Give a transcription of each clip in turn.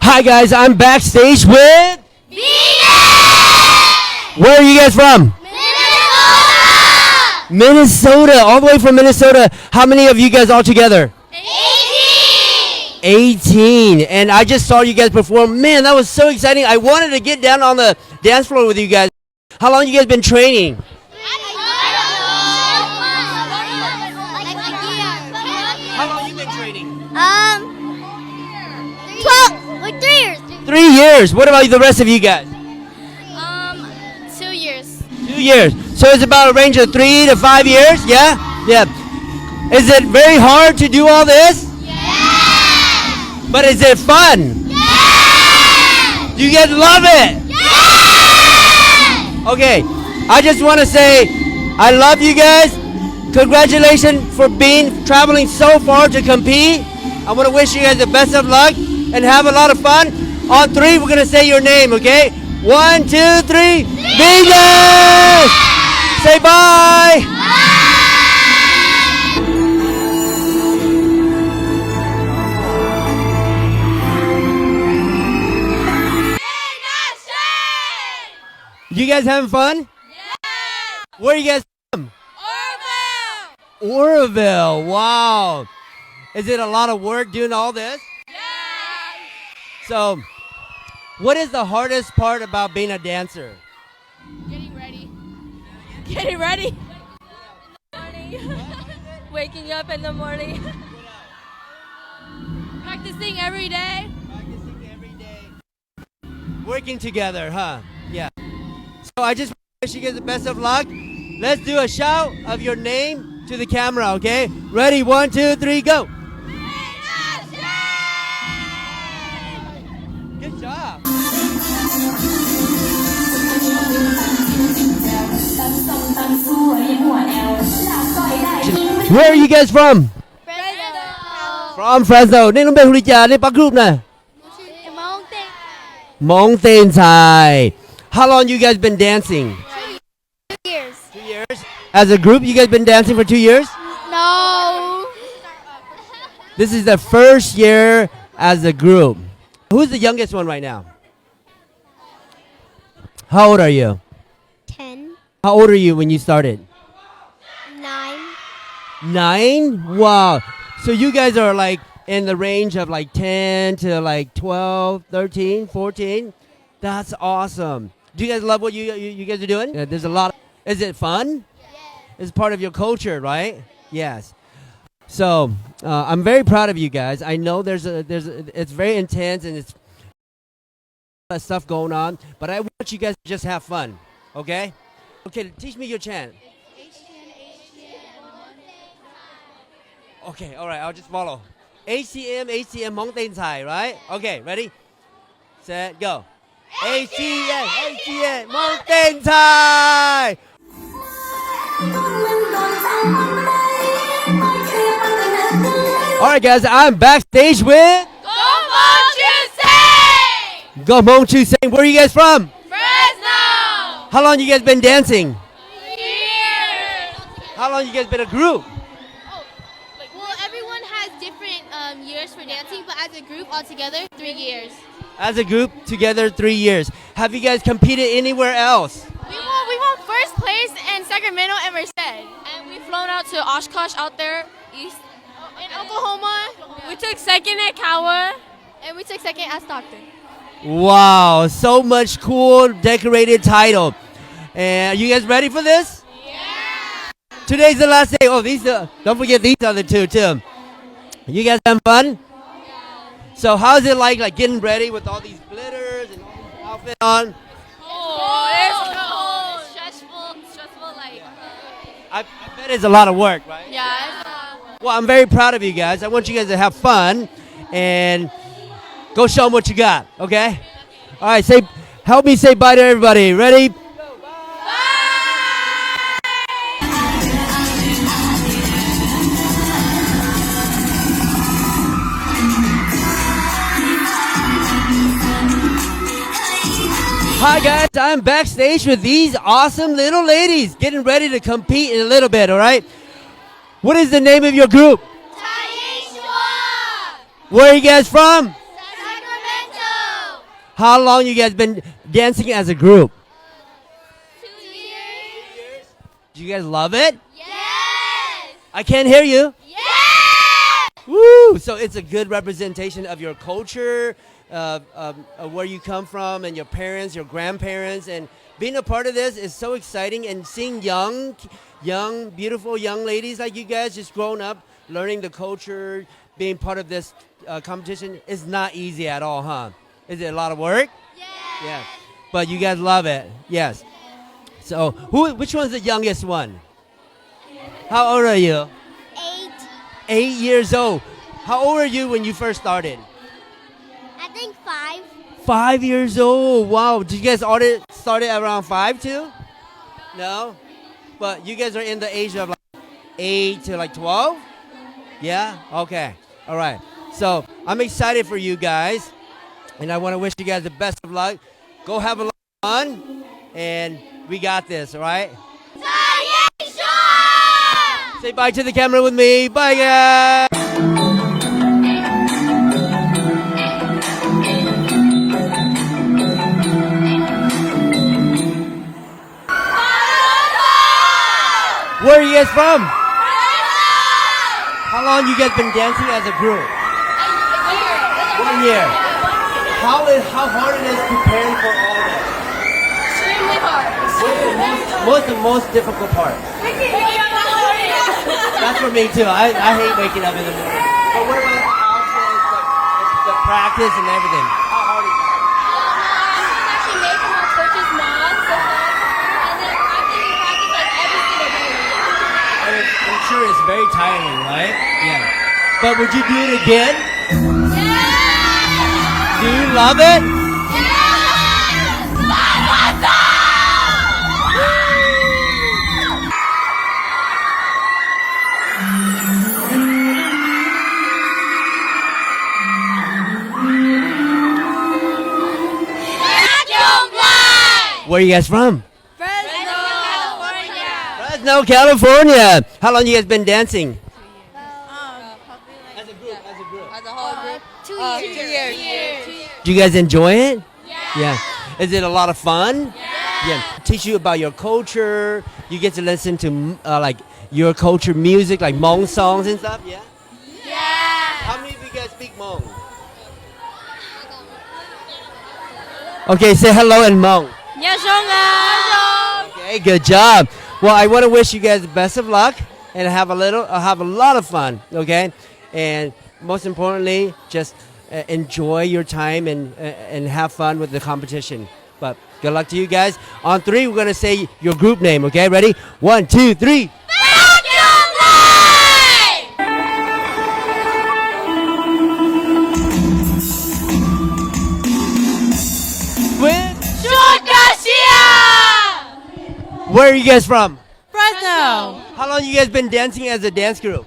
Hi guys, I'm backstage with Venus! Where are you guys from? Minnesota! Minnesota, all the way from Minnesota. How many of you guys all together? 18! 18. And I just saw you guys perform. Man, that was so exciting. I wanted to get down on the dance floor with you guys. How long you guys been training? How long you been training? 3 years. 3 years. What about the rest of you guys? 2 years. 2 years. So it's about a range of 3 to 5 years? Yeah? Yeah. Is it very hard to do all this? Yeah! But is it fun? Yeah! Do you guys love it? Yeah! Okay. I just want to say I love you guys. Congratulations for traveling so far to compete. I want to wish you guys the best of luck and have a lot of fun. On 3, we're going to say your name, okay? 1, 2, 3. Venus! Say bye! You guys having fun? Yeah! Where are you guys from? Oroville. Wow. Is it a lot of work doing all this? Yeah! So, what is the hardest part about being a dancer? Getting ready. Getting ready. Waking up in the morning. Practicing every day. Practicing every day. Working together, huh? Yeah. So I just wish you guys the best of luck. Let's do a shout of your name to the camera, okay? Ready? 1, 2, 3, go. Good job. Where are you guys from? Fresno. From Fresno. Nên nó bên Huli Trà, nên Park Group nè. Hmong Thai. How long you guys been dancing? 2 years. 2 years. As a group, you guys been dancing for 2 years? No. This is the first year as a group. Who's the youngest one right now? How old are you? 10. How old are you when you started? 9. 9? Wow. So you guys are like in the range of like 10 to like 12, 13, 14. That's awesome. Do you guys love what you guys are doing? There's a lot. Is it fun? It's part of your culture, right? Yes. So I'm very proud of you guys. I know it's very intense and it's a lot of stuff going on, but I want you guys to just have fun. Okay? Okay, teach me your chant. Okay, all right, I'll just follow. HCM, Hmong Thai, right? Okay, ready? Set, go. HCM, Hmong Thai. All right, guys, I'm backstage with Go Hmong Chu Sang. Where are you guys from? Fresno. How long you guys been dancing? 3 years. How long you guys been a group? Well, everyone has different years for dancing, but as a group altogether, 3 years. As a group, together 3 years. Have you guys competed anywhere else? We won first place in Sacramento and Merced. And we've flown out to Oshkosh out there, east. In Oklahoma. We took second at Cowa. And we took second at Stockton. Wow, so much cool decorated title. And you guys ready for this? Yeah. Today's the last day. Oh, don't forget these other two too. You guys having fun? Yeah. So how's it like getting ready with all these glitters and all these outfits on? It's cold. Stressful, like. I bet it's a lot of work, right? Yeah. Well, I'm very proud of you guys. I want you guys to have fun and go show them what you got, okay? All right, help me say bye to everybody. Ready? Bye. Hi guys, I'm backstage with these awesome little ladies getting ready to compete in a little bit, all right? What is the name of your group? Taishwa. Where are you guys from? Sacramento. How long you guys been dancing as a group? 2 years. Do you guys love it? Yes. I can't hear you. Yes. Woo! So it's a good representation of your culture, of where you come from, and your parents, your grandparents, and being a part of this is so exciting. And seeing young, beautiful young ladies like you guys just growing up, learning the culture, being part of this competition is not easy at all, huh? Is it a lot of work? Yes. Yeah. But you guys love it. Yes. So which one's the youngest one? How old are you? 8. 8 years old. How old were you when you first started? I think 5. 5 years old. Wow. Did you guys started around 5 too? No? But you guys are in the age of like 8 to like 12? Yeah? Okay. All right. So I'm excited for you guys. And I want to wish you guys the best of luck. Go have a lot of fun. And we got this, all right? Say bye to the camera with me. Bye, guys. Where are you guys from? How long you guys been dancing as a group? 1 year. How hard it is preparing for all this? Extremely hard. What's the most difficult part? That's for me too. I hate waking up in the morning. But what about the outfits, like the practice and everything? How hard is that? Actually making our coaches mad so much, and then practice like every single day. And I'm sure it's very tiring, right? Yeah. But would you do it again? Yes! Do you love it? Where are you guys from? Fresno, California. Fresno, California. How long you guys been dancing? As a group. As a whole group? 2 2 years. years. Do you guys enjoy it? Yeah. Is it a lot of fun? Yeah. Teach you about your culture. You get to listen to like your culture music, like Hmong songs and stuff. Yeah. Yeah. How many of you guys speak Hmong? Okay, say hello in Hmong. Okay, good job. Well, I want to wish you guys the best of luck and have a lot of fun. Okay, and most importantly, just enjoy your time and have fun with the competition. But good luck to you guys. On 3, we're gonna say your group name. Okay, ready? 1, 2, 3. Where are you guys from? Fresno. How long you guys been dancing as a dance group?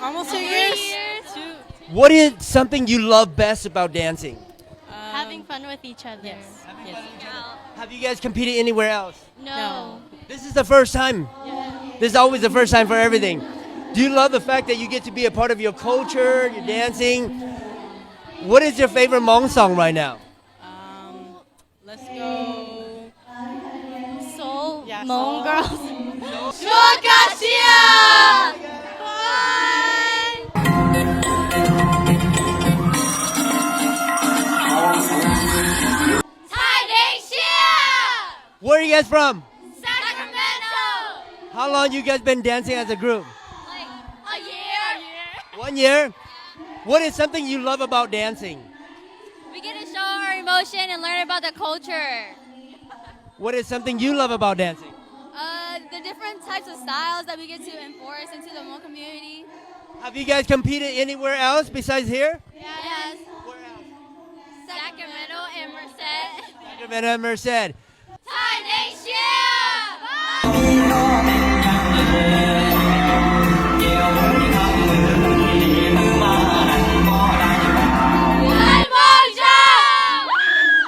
Almost 2 years. What is something you love best about dancing? Having fun with each other. Yes. Have you guys competed anywhere else? No. This is the first time. This is always the first time for everything. Do you love the fact that you get to be a part of your culture, your dancing? What is your favorite Hmong song right now? Let's go. Soul, Yeah, Hmong soul. girls. Where are you guys from? Sacramento. How long you guys been dancing as a group? Like a year. 1 year? What is something you love about dancing? We get to show our emotion and learn about the culture. What is something you love about dancing? The different types of styles that we get to enforce into the Hmong community. Have you guys competed anywhere else besides here? Yes. Where else? Sacramento and Merced. Sacramento and Merced. Thai Nation!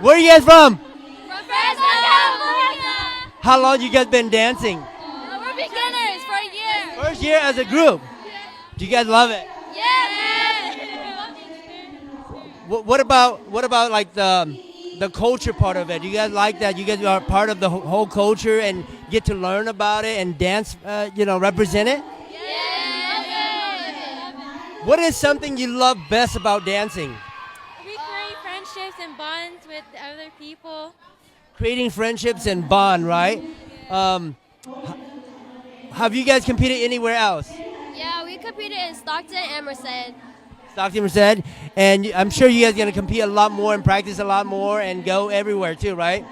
Where are you guys from? From Fresno, California! How long you guys been dancing? We're beginners for a year. First year as a group. Do you guys love it? Yes! what about like the culture part of it? Do you guys like that? You guys are part of the whole culture and get to learn about it and dance, represent it. What is something you love best about dancing? We create friendships and bonds with other people. Creating friendships and bond, right? Have you guys competed anywhere else? Yeah, we competed in Stockton and Merced. Stockton said, and I'm sure you guys are gonna compete a lot more and practice a lot more and go everywhere too, right?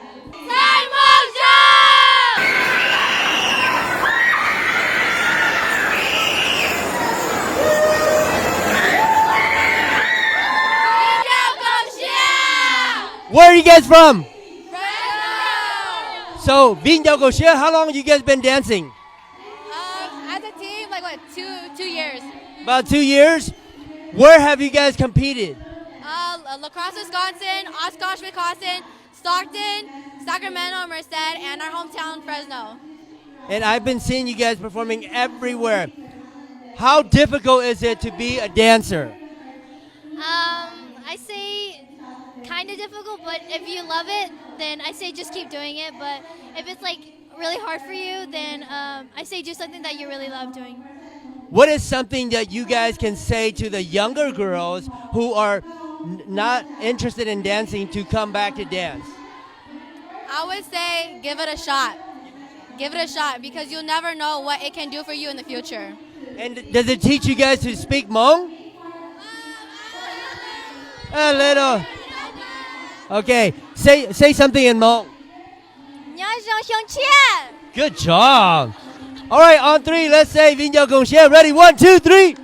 Where are you guys from? So, Vinyo Goshia, how long have you guys been dancing? As a team, like what, 2 years. About 2 years. Where have you guys competed? La Crosse, Wisconsin, Oshkosh, Wisconsin, Stockton, Sacramento, Merced, and our hometown, Fresno. And I've been seeing you guys performing everywhere. How difficult is it to be a dancer? I say kind of difficult, but if you love it, then I say just keep doing it. But if it's like really hard for you, then I say do something that you really love doing. What is something that you guys can say to the younger girls who are not interested in dancing to come back to dance? I would say give it a shot. Give it a shot because you'll never know what it can do for you in the future. And does it teach you guys to speak Hmong? A little. Okay, say something in Hmong. Good job. All right, on 3, let's say Vinyo Gongxie. Ready? 1, 2, 3.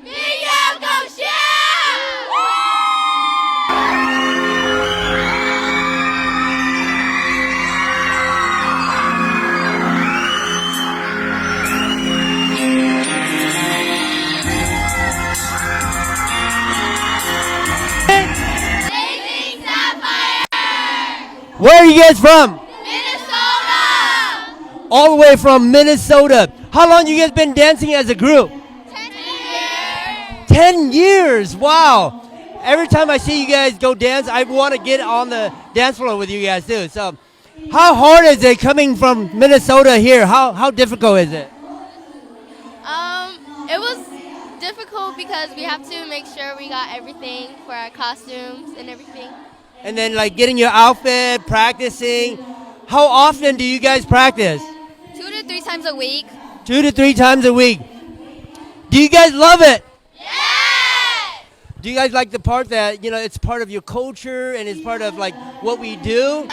Where are you guys from? Minnesota! All the way from Minnesota. How long you guys been dancing as a group? 10 years! 10 years. Wow. Every time I see you guys go dance, I want to get on the dance floor with you guys too. So, how hard is it coming from Minnesota here? How difficult is it? It was difficult because we have to make sure we got everything for our costumes and everything. And then like getting your outfit, practicing. How often do you guys practice? 2 to 3 times a week. 2 to 3 times a week. Do you guys love it? Yes! Do you guys like the part that, it's part of your culture and it's part of like what we do?